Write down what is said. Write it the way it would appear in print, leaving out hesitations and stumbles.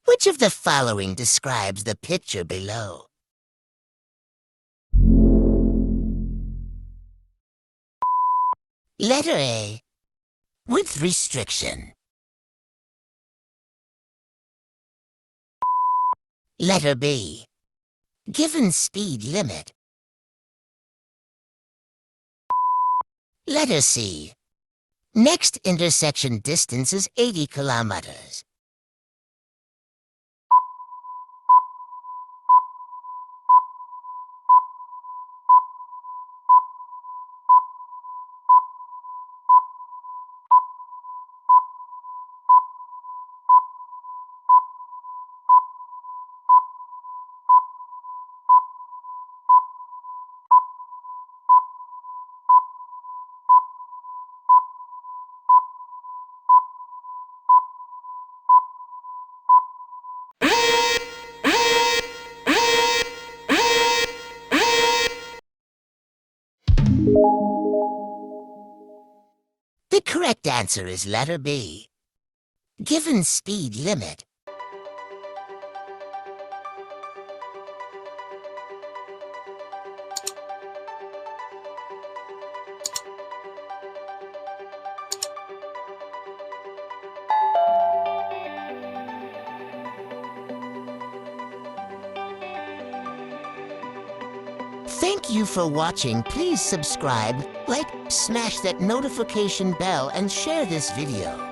Which of the following describes the picture below? Letter A. Width restriction. Letter B. Given speed limit. Letter C. Next intersection distance is 80 kilometers. The correct answer is letter B. Given speed limit. Thank you for watching. Please subscribe, like, smash that notification bell, and share this video.